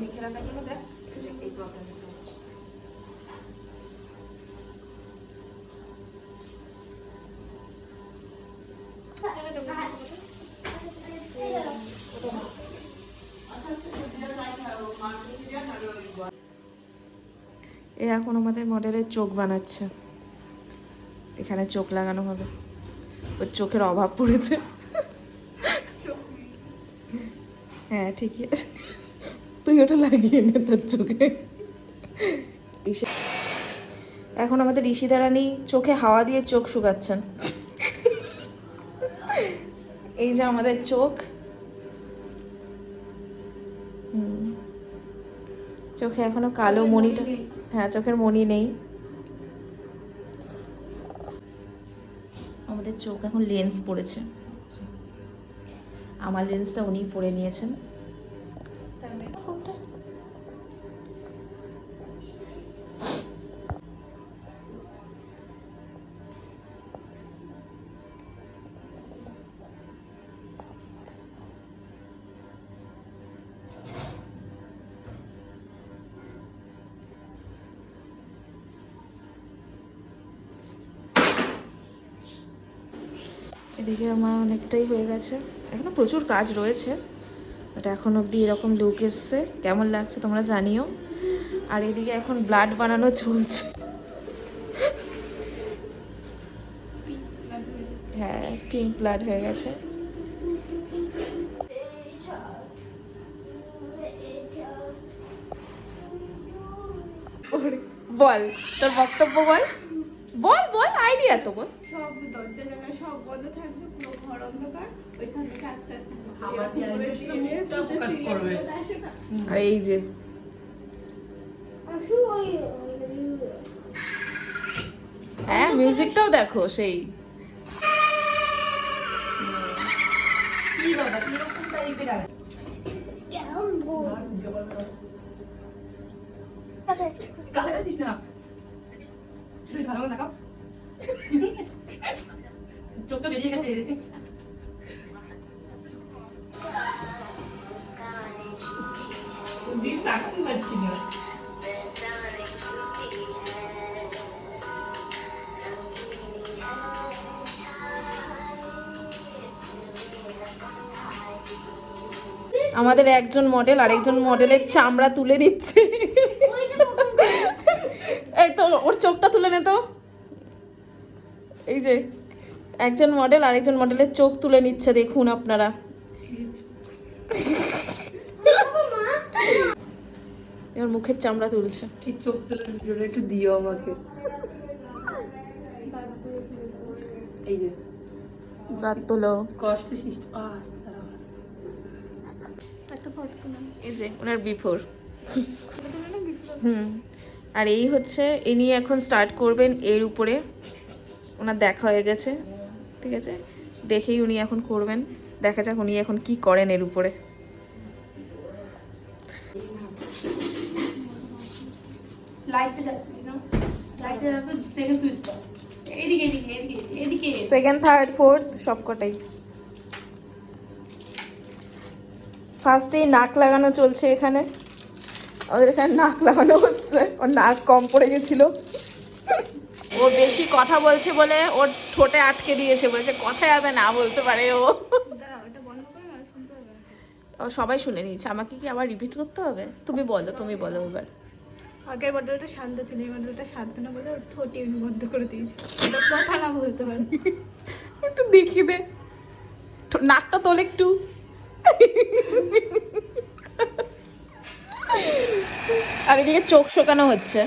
মেখে রাখার জন্য দেখ এই প্রবলেম হচ্ছে। এ এখন আমাদের মডেলের চোখ বানাচ্ছে, এখানে চোখ লাগানো হবে, ওর চোখের অভাব পড়েছে। হ্যাঁ ঠিকই আছে, তুই ওটা লাগিয়ে নে তোর চোখে। এখন আমাদের ঋষিতা রানী চোখে হাওয়া দিয়ে চোখ শুকাচ্ছেন। এই যে আমাদের চোখ, চোখে এখনো কালো মণিটা, হ্যাঁ চোখের মণি নেই। আমাদের চোখ এখন লেন্স পড়েছে, আমার লেন্সটা উনি পরে নিয়েছেন। এদিকে আমার অনেকটাই হয়ে গেছে, এখনো প্রচুর কাজ রয়েছে, বাট এখন অবধি এরকম লুক এসছে, কেমন লাগছে তোমরা জানিও। আর এদিকে এখন ব্লাড বানানো চলছে। হ্যাঁ পিঙ্ক ব্লাড হয়ে গেছে। বল তোর বক্তব্য বল, বল বল আইডিয়া তো বল। সব দরজা জায়গা সব বন্ধ থাকবে, পুরো ঘর অন্ধকার, ওইখান থেকে আস্তে আস্তে আর এই যে হ্যাঁ মিউজিকটাও দেখো সেই। চোখটা বেরিয়ে গেছে। তাকাতে পারছি না। আমাদের একজন মডেল আরেকজন মডেলের চামড়া তুলে নিচ্ছে। এই তো ওর চোখটা তুলে নে তো। এই যে একজন মডেল আরেকজন মডেলের চোখ তুলে নিচ্ছে, দেখুন আপনারা। এবার মুখের চামড়া তুলছে। এই চোখ তোলার ভিডিওটা একটু দিও আমাকে। এই যে দাঁত তোলো, কষ্ট সৃষ্টি। একটা ফটো না, এই যে ওনার বিফোর। আর এই হচ্ছে ইনি এখন স্টার্ট করবেন এর উপরে, ওনার দেখা হয়ে গেছে, ঠিক আছে, দেখেই উনি এখন করবেন। দেখা যাক উনি এখন কি করেন এর উপরে। সেকেন্ড থার্ড ফোর্থ সবকটাই। ফার্স্টেই নাক লাগানো চলছে এখানে, আমাদের এখানে নাক লাগানো হচ্ছে। ওর নাক কম পড়ে গেছিল, ও বেশি কথা বলছে বলে ওর ঠোঁটে আটকে দিয়েছে, বলেছে কথায় যাবে না বলতে পারে ও। ও সবাই শুনে নিয়েছে, আমাকে কি আবার রিপিট করতে হবে? তুমি বলো, তুমি বলো এবার। আগের মডেলটা শান্ত ছিল, এই মডেলটা শান্ত না বলে ওর ঠোঁটে এমনি বন্ধ করে দিয়েছি, কথা না বলতে পারে। একটু দেখি দে, নাকটা তোল একটু। আর এদিকে চোখ শোকানো হচ্ছে।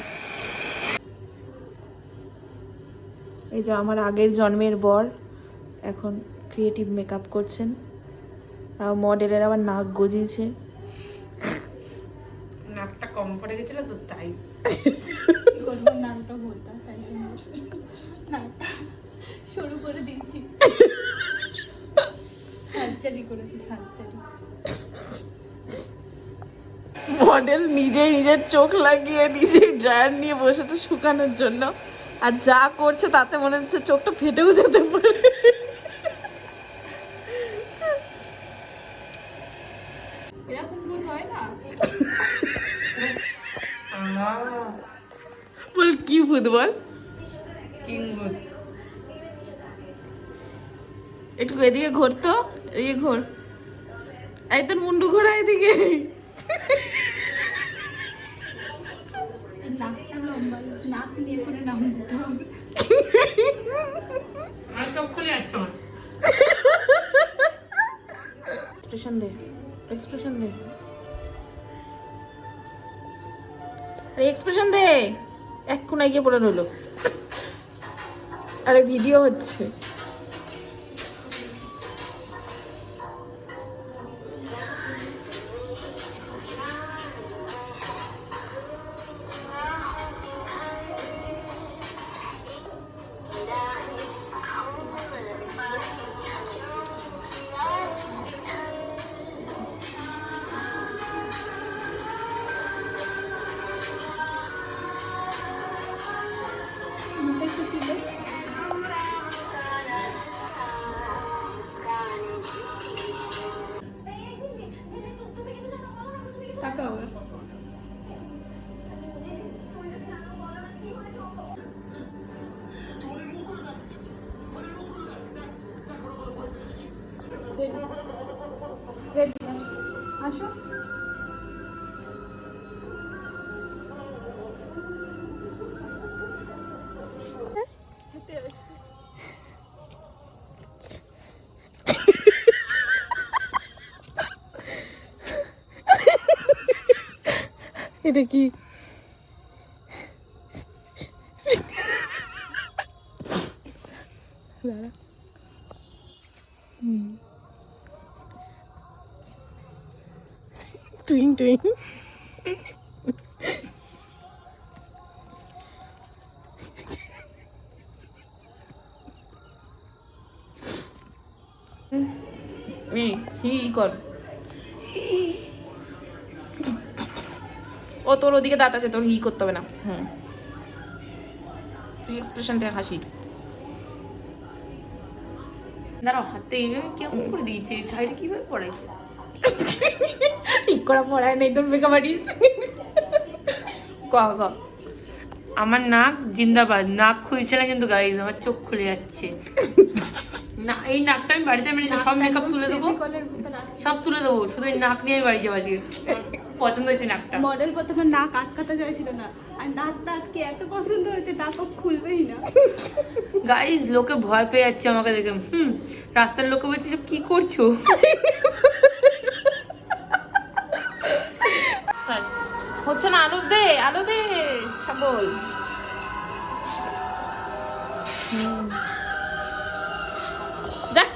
এই যে আমার আগের জন্মের বর এখন ক্রিয়েটিভ মেকআপ করছেন, মডেলের আবার নাক গজিয়েছে। নাকটা কম পড়ে গেছিল তো তাই। নাকটা বলতাম, তাই নাকটা শুরু করে দিয়েছি, সার্জারি করেছি, সার্জারি। মডেল নিজেই নিজের চোখ লাগিয়ে নিজেই ড্রায়ার নিয়ে বসেছে শুকানোর জন্য, আর যা করছে তাতে মনে হচ্ছে চোখটা ফেটেও যেতে পারে। এরকম ভূত হয় না? বল কি ভূত বল, কিংভূত। একটু এদিকে ঘোর তো, এদিকে ঘোর, এই তোর মুন্ডু ঘোরা এদিকে। এই নাকটা লম্বা, নাক নিয়ে করে নাম দিতে হবে। আমার চোখ খুলে যাচ্ছে আমার। এক্সপ্রেশন দে, এক্সপ্রেশন দে, আরে এক্সপ্রেশন দে। এক কোনায় গিয়ে পড়ে রইলো। আরে ভিডিও হচ্ছে। মুখে একটু তুলে তাকাও আবার। রেডি, আসো। এটা কি? দাঁড়া। টুইং টুইং। হি কর। ও তোর ওদিকে দাঁত আছে, তোর হি করতে হবে না। তুই এক্সপ্রেশন দে হাসির। দাঁড়াও, হাতে এইভাবে কেমন করে দিয়েছে, সাইডে কিভাবে পড়াইছে? ঠিক করা পড়ায় নেই তোর মেকআপ আর্টিস্ট। ক ক। আমার নাক জিন্দাবাদ, নাক খুলছে না কিন্তু গাইজ, আমার চোখ খুলে যাচ্ছে। না, এই নাকটা আমি বাড়িতে আমি সব মেকআপ তুলে দেবো, সব তুলে দেবো, শুধু এই নাক নিয়ে আমি বাড়ি যাবো আজকে। পছন্দ হয়েছে নাকটা। মডেল প্রথমে নাক আটকাতে চাইছিল না, আর নাকটা আটকে এত পছন্দ হয়েছে নাক ও খুলবেই না। গাইজ লোকে ভয় পেয়ে যাচ্ছে আমাকে দেখে। রাস্তার লোকে বলছে সব কি করছো। হচ্ছে না, আলু দে, আলু দে ছাগল। দেখ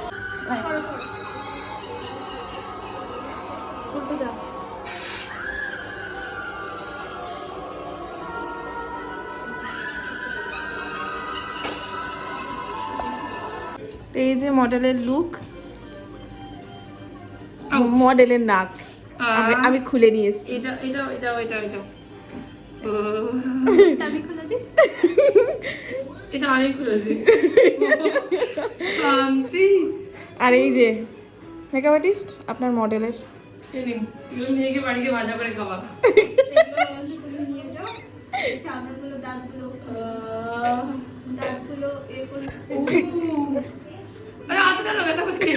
উল্টে যা। এই যে মডেলের লুক, মডেলের নাক আমি খুলে নিয়ে এসেছি। এটা এটা এটা এটা এটা আমি খুলে দিই। এটা আমি খুলেছি। শান্তি। আর এই যে মেকআপ আর্টিস্ট আপনার মডেলের। এগুলো নিয়ে গিয়ে বাড়িতে ভাজা করে খাওয়া। তুমি নিয়ে যাও, এই চামড়াগুলো, দাঁতগুলো এ করে। আরে আসলে ব্যথা করছে।